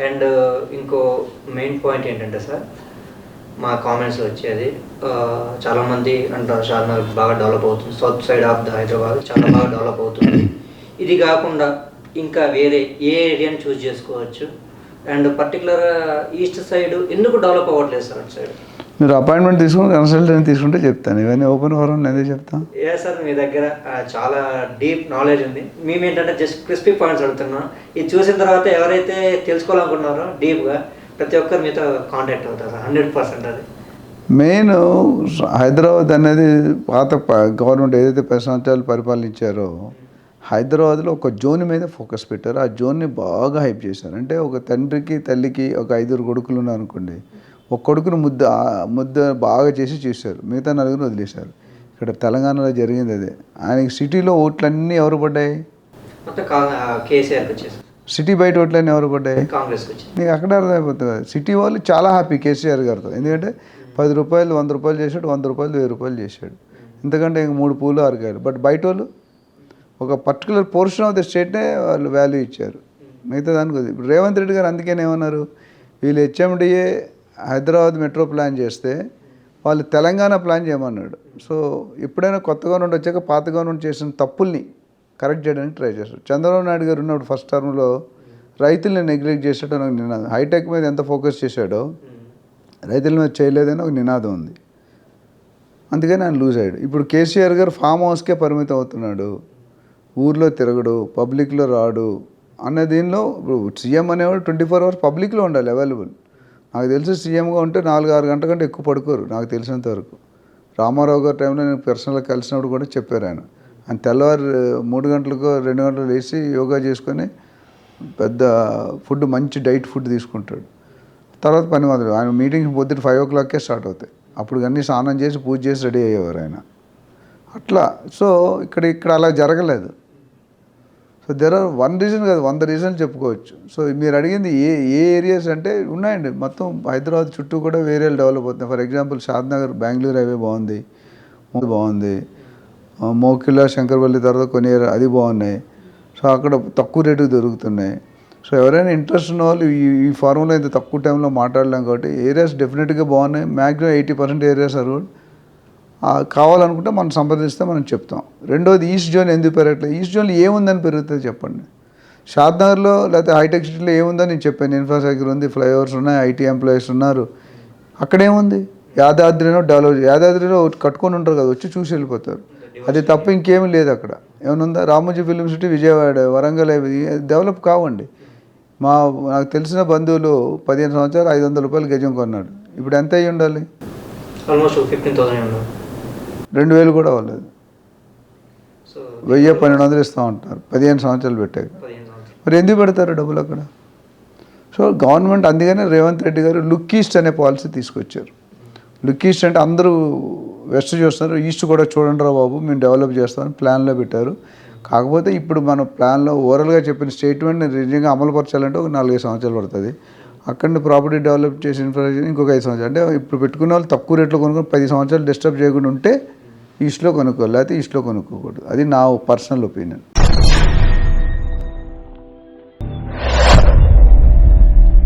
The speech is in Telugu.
అండ్ ఇంకో మెయిన్ పాయింట్ ఏంటంటే సార్, మా కామెంట్స్లో వచ్చేది చాలామంది అంటారు షాద్నగర్ బాగా డెవలప్ అవుతుంది, south side of the Hyderabad చాలా బాగా డెవలప్ అవుతుంది. ఇది కాకుండా ఇంకా వేరే ఏ ఏరియాని చూస్ చేసుకోవచ్చు? అండ్ పర్టికులర్ ఈస్ట్ సైడ్ ఎందుకు డెవలప్ అవ్వట్లేదు సార్ అటు సైడ్? మీరు అపాయింట్మెంట్ తీసుకుని కన్సల్టెంట్ తీసుకుంటే చెప్తాను. ఇవన్నీ ఓపెన్ ఫోరం నేనే చెప్తాను. ఏ సార్ మీ దగ్గర చాలా డీప్ నాలెడ్జ్ ఉంది. మేము ఏంటంటే జస్ట్ క్రిస్పీ పాయింట్స్ అడుగుతున్నాం. ఇది చూసిన తర్వాత ఎవరైతే తెలుసుకోవాలనుకుంటున్నారో డీప్గా ప్రతి ఒక్కరు మీతో కాంటాక్ట్ అవుతారు 100%. అది మెయిన్ హైదరాబాద్ అనేది పాత గవర్నమెంట్ ఏదైతే 10 సంవత్సరాలు పరిపాలించారో హైదరాబాద్లో ఒక జోన్ మీద ఫోకస్ పెట్టారు. ఆ జోన్ని బాగా హైప్ చేశారు. అంటే ఒక తండ్రికి తల్లికి ఒక 5 కొడుకులు ఉన్నారు అనుకోండి, ఒక కొడుకును ముద్ద బాగా చేసి చూశారు, మిగతా 4 వదిలేశారు. ఇక్కడ తెలంగాణలో జరిగింది అదే. ఆయనకి సిటీలో ఓట్లన్నీ ఎవరు పడ్డాయి? కేసీఆర్కి వచ్చేసి. సిటీ బయట ఓట్లన్నీ ఎవరు పడ్డాయి? కాంగ్రెస్కి వచ్చి. నీకు అక్కడ అర్థమైపోతుంది కదా. సిటీ వాళ్ళు చాలా హ్యాపీ కేసీఆర్ గారితో. ఎందుకంటే 10 రూపాయలు 100 రూపాయలు చేశాడు, 100 రూపాయలు 1000 రూపాయలు చేశాడు. ఎందుకంటే ఇంక 3 పూలు 6 కాయలు. బట్ బయట వాళ్ళు ఒక పర్టికులర్ పోర్షన్ ఆఫ్ ద స్టేట్నే వాళ్ళు వాల్యూ ఇచ్చారు, మిగతా దానికి. ఇప్పుడు రేవంత్ రెడ్డి గారు అందుకనే ఏమన్నారు, వీళ్ళు హెచ్ఎండిఏ హైదరాబాద్ మెట్రో ప్లాన్ చేస్తే వాళ్ళు తెలంగాణ ప్లాన్ చేయమన్నాడు. సో ఎప్పుడైనా కొత్త గవర్నమెంట్ వచ్చాక పాత గవర్నమెంట్ చేసిన తప్పుల్ని కరెక్ట్ చేయడానికి ట్రై చేస్తారు. చంద్రబాబు నాయుడు గారు ఉన్నప్పుడు ఫస్ట్ టర్మ్లో రైతుల్ని నెగ్లెక్ట్ చేసాడో నాకు నినాదం. హైటెక్ మీద ఎంత ఫోకస్ చేశాడో రైతుల మీద చేయలేదని ఒక నినాదం ఉంది. అందుకని ఆయన లూజ్ అయ్యాడు. ఇప్పుడు కేసీఆర్ గారు ఫామ్ హౌస్కే పరిమితం అవుతున్నాడు, ఊర్లో తిరగడు, పబ్లిక్లో రాడు అన్న దీనిలో. ఇప్పుడు సీఎం అనేవాడు 24 hours పబ్లిక్లో ఉండాలి, అవైలబుల్. నాకు తెలిసి సీఎంగా ఉంటే 4-6 గంటల కంటే ఎక్కువ పడుకోరు నాకు తెలిసినంత వరకు. రామారావు గారి టైంలో నేను పర్సనల్గా కలిసినప్పుడు కూడా చెప్పారు ఆయన తెల్లవారు 3 గంటలకు 2 గంటలు లేచి యోగా చేసుకొని పెద్ద ఫుడ్, మంచి డైట్ ఫుడ్ తీసుకుంటాడు. తర్వాత పని మొదలు. ఆయన మీటింగ్స్ పొద్దుట 5 o'clockకే స్టార్ట్ అవుతాయి. అప్పుడు అన్నీ స్నానం చేసి పూజ చేసి రెడీ అయ్యేవారు ఆయన. అట్లా. సో ఇక్కడ అలా జరగలేదు. సో దెర్ ఆర్ 1 reason కాదు, 100 reasons చెప్పుకోవచ్చు. సో మీరు అడిగింది ఏ ఏరియాస్ అంటే ఉన్నాయండి. మొత్తం హైదరాబాద్ చుట్టూ కూడా వేరే డెవలప్ అవుతున్నాయి. For example Shadnagar Bengaluru highway బాగుంది. మోకిలా శంకర్పల్లి తర్వాత కొన్ని అది బాగున్నాయి. సో అక్కడ తక్కువ రేటుకు దొరుకుతున్నాయి. సో ఎవరైనా ఇంట్రెస్ట్ ఉన్న వాళ్ళు ఈ ఫార్ములా ఇంత తక్కువ టైంలో మాట్లాడలేం కాబట్టి ఏరియాస్ డెఫినెట్గా బాగున్నాయి. Maximum 80% areas are good. కావాలనుకుంటే మనం సంప్రదిస్తే మనం చెప్తాం. రెండోది ఈస్ట్ జోన్ ఎందుకు పెరగట్లేదు? ఈస్ట్ జోన్లో ఏముందని పెరుగుతుంది చెప్పండి? షాద్నగర్లో లేకపోతే హైటెక్ సిటీలో ఏముందని నేను చెప్పాను. ఇన్ఫ్రాస్ట్రక్చర్ ఉంది, ఫ్లైఓవర్స్ ఉన్నాయి, ఐటీ ఎంప్లాయీస్ ఉన్నారు. అక్కడేముంది? యాదాద్రిలో కట్టుకొని ఉంటారు కదా, వచ్చి చూసి వెళ్ళిపోతారు. అది తప్ప ఇంకేమీ లేదు అక్కడ. ఏమనుందా? Ramoji Film City, Vijayawada, Warangal develop కావండి. నాకు తెలిసిన బంధువులు 15 సంవత్సరాలు 500 రూపాయలు గజం కొన్నాడు. ఇప్పుడు ఎంత అయ్యి ఉండాలి? ఆల్మోస్ట్ 15,000. 2,000 కూడా అవ్వలేదు. 1000-1200 ఇస్తూ ఉంటారు 15 సంవత్సరాలు పెట్టాక. మరి ఎందుకు పెడతారు డబ్బులు అక్కడ? సో గవర్నమెంట్ అందుకనే రేవంత్ రెడ్డి గారు లుక్ ఈస్ట్ అనే పాలసీ తీసుకొచ్చారు. లుక్ ఈస్ట్ అంటే అందరూ వెస్ట్ చూస్తున్నారు, ఈస్ట్ కూడా చూడండి రా బాబు, మేము డెవలప్ చేస్తామని ప్లాన్లో పెట్టారు. కాకపోతే ఇప్పుడు మన ప్లాన్లో ఓవరాల్గా చెప్పిన స్టేట్మెంట్ని నిజంగా అమలుపరచాలంటే ఒక 4-5 సంవత్సరాలు పడుతుంది. అక్కడ ప్రాపర్టీ డెవలప్ చేసి ఇన్ఫ్రాస్ట్రక్చర్ ఇంకొక 5 సంవత్సరాలు. అంటే ఇప్పుడు పెట్టుకున్న వాళ్ళు తక్కువ రేట్లో కొనుక్కొని 10 సంవత్సరాలు డిస్టర్బ్ చేయకుండా ఉంటే ఈస్ట్లో కొనుక్కోవాలి, లేకపోతే ఈస్ట్లో కొనుక్కోకూడదు. అది నా పర్సనల్ ఒపీనియన్.